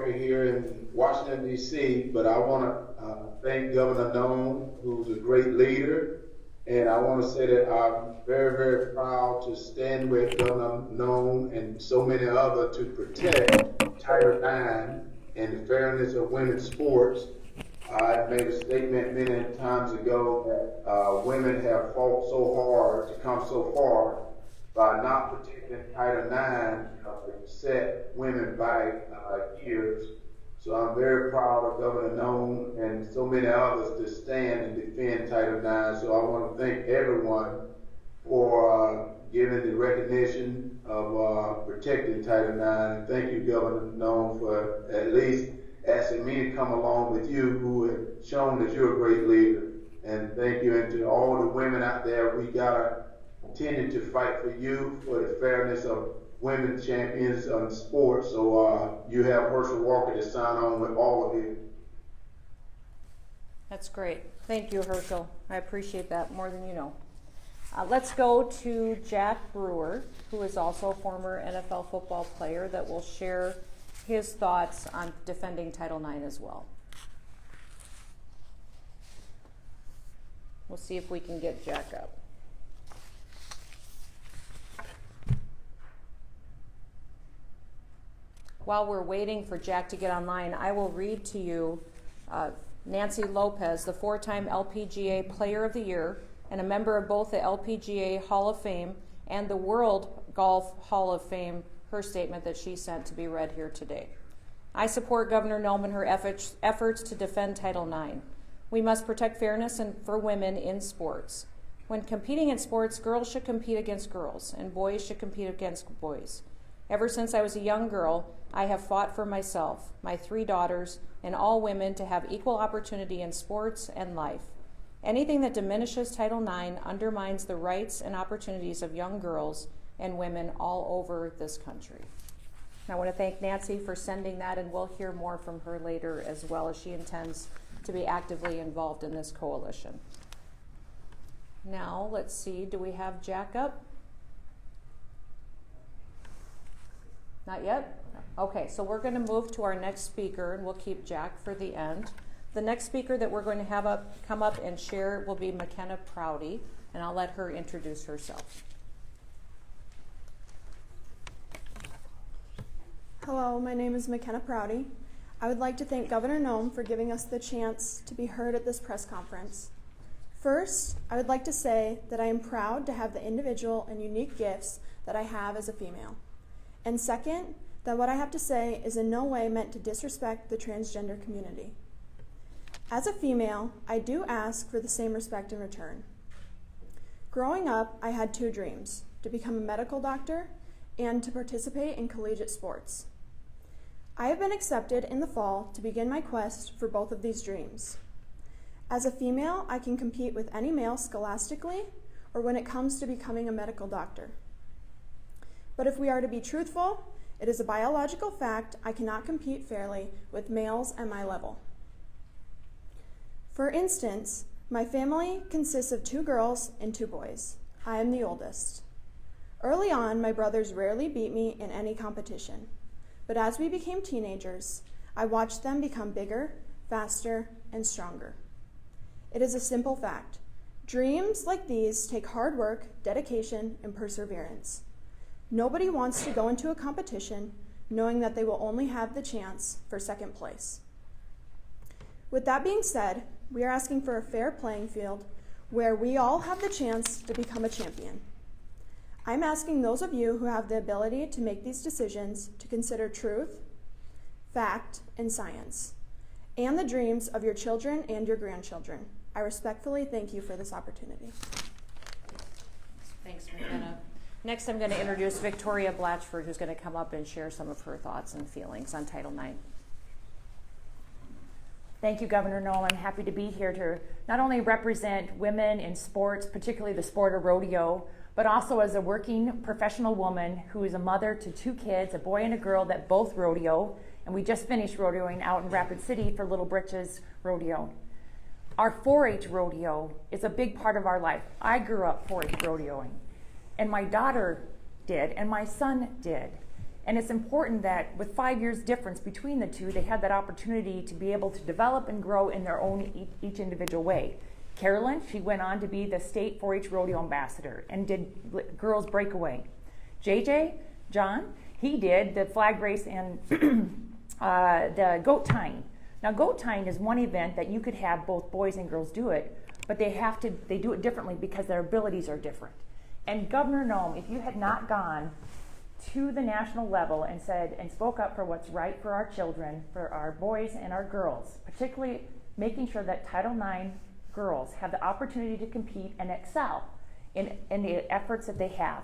Walker here in Washington, D.C., but I want to thank Governor Noem, who's a great leader, and I want to say that I'm very, very proud to stand with Governor Noem and so many others to protect Title IX and the fairness of women's sports. I made a statement many times ago that women have fought so hard to come so far by not protecting Title IX, it set women back years. So I'm very proud of Governor Noem and so many others to stand and defend Title IX. So I want to thank everyone for giving the recognition of protecting Title IX. And thank you, Governor Noem, for at least asking me to come along with you, who have shown that you're a great leader. And thank you, and to all the women out there, we gotta continue to fight for you, for the fairness of women champions in sports. So you have Herschel Walker to sign on with all of you. That's great. Thank you, Herschel. I appreciate that more than you know. Let's go to Jack Brewer, who is also a former NFL football player, that will share his thoughts on defending Title IX as well. We'll see if we can get Jack up. While we're waiting for Jack to get online, I will read to you Nancy Lopez, the 4-time LPGA Player of the Year and a member of both the LPGA Hall of Fame and the World Golf Hall of Fame, her statement that she sent to be read here today. I support Governor Noem and her efforts to defend Title IX. We must protect fairness for women in sports. When competing in sports, girls should compete against girls and boys should compete against boys. Ever since I was a young girl, I have fought for myself, my 3 daughters, and all women to have equal opportunity in sports and life. Anything that diminishes Title IX undermines the rights and opportunities of young girls and women all over this country. And I want to thank Nancy for sending that, and we'll hear more from her later as well, as she intends to be actively involved in this coalition. Now, let's see, do we have Jack up? Not yet? Okay, so we're going to move to our next speaker, and we'll keep Jack for the end. The next speaker that we're going to have come up and share will be McKenna Prouty, and I'll let her introduce herself. Hello, my name is McKenna Prouty. I would like to thank Governor Noem for giving us the chance to be heard at this press conference. First, I would like to say that I am proud to have the individual and unique gifts that I have as a female. And second, that what I have to say is in no way meant to disrespect the transgender community. As a female, I do ask for the same respect in return. Growing up, I had 2 dreams: to become a medical doctor and to participate in collegiate sports. I have been accepted in the fall to begin my quest for both of these dreams. As a female, I can compete with any male scholastically or when it comes to becoming a medical doctor. But if we are to be truthful, it is a biological fact I cannot compete fairly with males at my level. For instance, my family consists of 2 girls and 2 boys. I am the oldest. Early on, my brothers rarely beat me in any competition. But as we became teenagers, I watched them become bigger, faster, and stronger. It is a simple fact. Dreams like these take hard work, dedication, and perseverance. Nobody wants to go into a competition knowing that they will only have the chance for second place. With that being said, we are asking for a fair playing field where we all have the chance to become a champion. I'm asking those of you who have the ability to make these decisions to consider truth, fact, and science, and the dreams of your children and your grandchildren. I respectfully thank you for this opportunity. Thanks, McKenna. Next, I'm going to introduce Victoria Blachford, who's going to come up and share some of her thoughts and feelings on Title IX. Thank you, Governor Noem. I'm happy to be here to not only represent women in sports, particularly the sport of rodeo, but also as a working professional woman who is a mother to 2 kids, a boy and a girl that both rodeo, and we just finished rodeoing out in Rapid City for Little Britches Rodeo. Our 4-H rodeo is a big part of our life. I grew up 4-H rodeoing, and my daughter did, and my son did. And it's important that with 5 years difference between the two, they had that opportunity to be able to develop and grow in their own each individual way. Carolyn, she went on to be the state 4-H rodeo ambassador and did girls breakaway. JJ, John, he did the flag race and the goat tying. Now, goat tying is one event that you could have both boys and girls do it, but they do it differently because their abilities are different. And Governor Noem, if you had not gone to the national level and spoke up for what's right for our children, for our boys and our girls, particularly making sure that Title IX girls have the opportunity to compete and excel in the efforts that they have.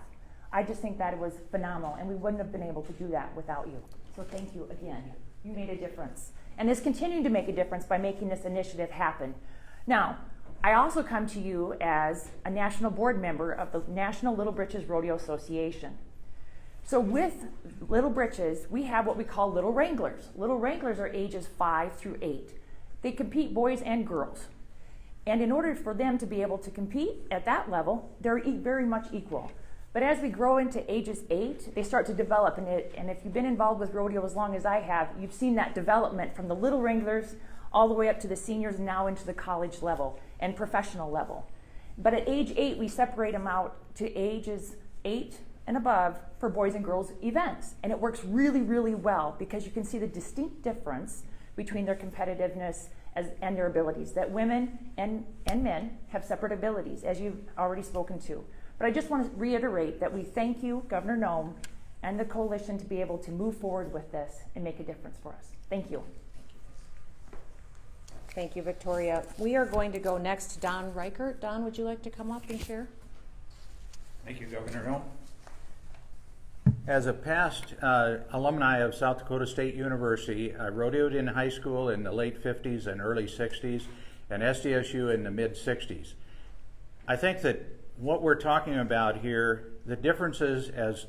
I just think that it was phenomenal, and we wouldn't have been able to do that without you. So thank you again. You made a difference. And is continuing to make a difference by making this initiative happen. Now, I also come to you as a national board member of the National Little Britches Rodeo Association. So with Little Britches, we have what we call Little Wranglers. Little Wranglers are ages 5 through 8. They compete boys and girls. And in order for them to be able to compete at that level, they're very much equal. But as we grow into ages 8, they start to develop. And if you've been involved with rodeo as long as I have, you've seen that development from the Little Wranglers all the way up to the seniors and now into the college level and professional level. But at age 8, we separate them out to ages 8 and above for boys and girls events. And it works really, really well because you can see the distinct difference between their competitiveness and their abilities, that women and men have separate abilities, as you've already spoken to. But I just want to reiterate that we thank you, Governor Noem, and the coalition to be able to move forward with this and make a difference for us. Thank you. Thank you, Victoria. We are going to go next to Don Reichert. Don, would you like to come up and share? Thank you, Governor Noem. As a past alumni of South Dakota State University, I rodeoed in high school in the late 50s and early 60s, and SDSU in the mid 60s. I think that what we're talking about here, the differences, as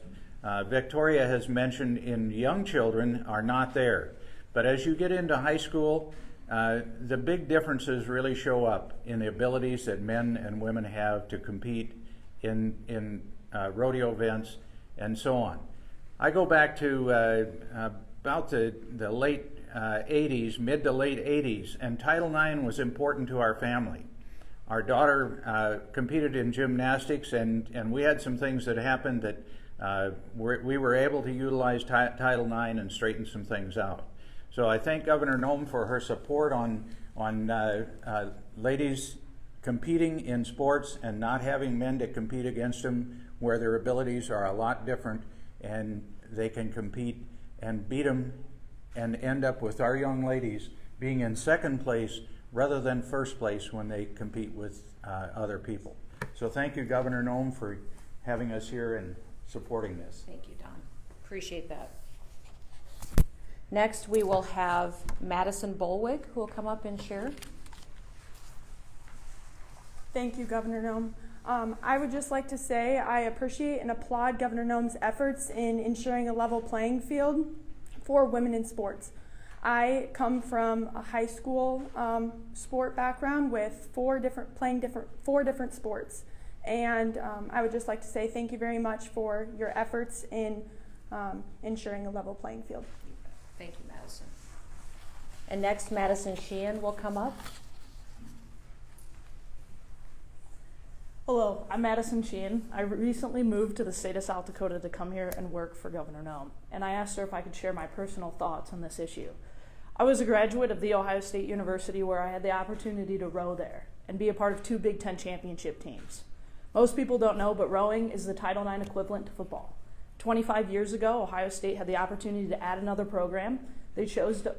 Victoria has mentioned, in young children are not there. But as you get into high school, the big differences really show up in the abilities that men and women have to compete in rodeo events and so on. I go back to about the late 80s, mid to late 80s, and Title IX was important to our family. Our daughter competed in gymnastics, and we had some things that happened that we were able to utilize Title IX and straighten some things out. So I thank Governor Noem for her support on ladies competing in sports and not having men to compete against them where their abilities are a lot different, and they can compete and beat them and end up with our young ladies being in second place rather than first place when they compete with other people. So thank you, Governor Noem, for having us here and supporting this. Thank you, Don. Appreciate that. Next, we will have Madison Bolwig, who will come up and share. Thank you, Governor Noem. I would just like to say I appreciate and applaud Governor Noem's efforts in ensuring a level playing field for women in sports. I come from a high school sport background with four different sports, and I would just like to say thank you very much for your efforts in ensuring a level playing field. Thank you, Madison. And next, Madison Sheen will come up. Hello, I'm Madison Sheen. I recently moved to the state of South Dakota to come here and work for Governor Noem, and I asked her if I could share my personal thoughts on this issue. I was a graduate of The Ohio State University, where I had the opportunity to row there and be a part of 2 Big Ten championship teams. Most people don't know, but rowing is the Title IX equivalent to football. 25 years ago, Ohio State had the opportunity to add another program. They chose to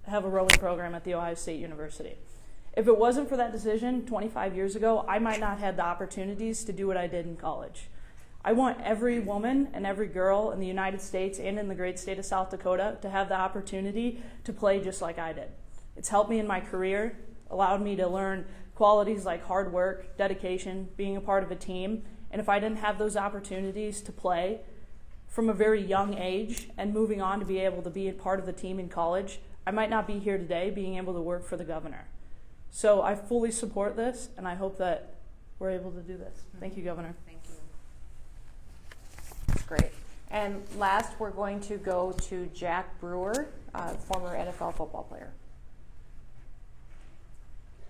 have a rowing program at The Ohio State University. If it wasn't for that decision 25 years ago, I might not have the opportunities to do what I did in college. I want every woman and every girl in the United States and in the great state of South Dakota to have the opportunity to play just like I did. It's helped me in my career, allowed me to learn qualities like hard work, dedication, being a part of a team. And if I didn't have those opportunities to play from a very young age and moving on to be able to be a part of the team in college, I might not be here today being able to work for the governor. So I fully support this, and I hope that we're able to do this. Thank you, Governor. Thank you. That's great. And last, we're going to go to Jack Brewer, former NFL football player.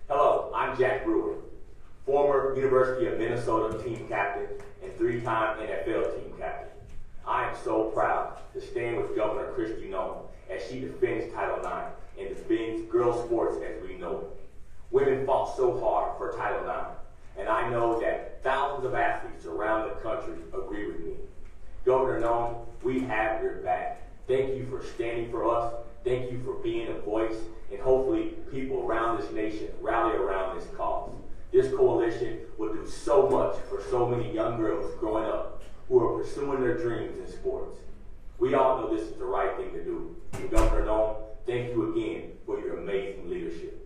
Hello, I'm Jack Brewer, former University of Minnesota team captain and 3-time NFL team captain. I am so proud to stand with Governor Kristi Noem as she defends Title IX and defends girls' sports as we know it. Women fought so hard for Title IX, and I know that thousands of athletes around the country agree with me. Governor Noem, we have your back. Thank you for standing for us. Thank you for being a voice, and hopefully people around this nation rally around this cause. This coalition will do so much for so many young girls growing up who are pursuing their dreams in sports. We all know this is the right thing to do. And Governor Noem, thank you again for your amazing leadership.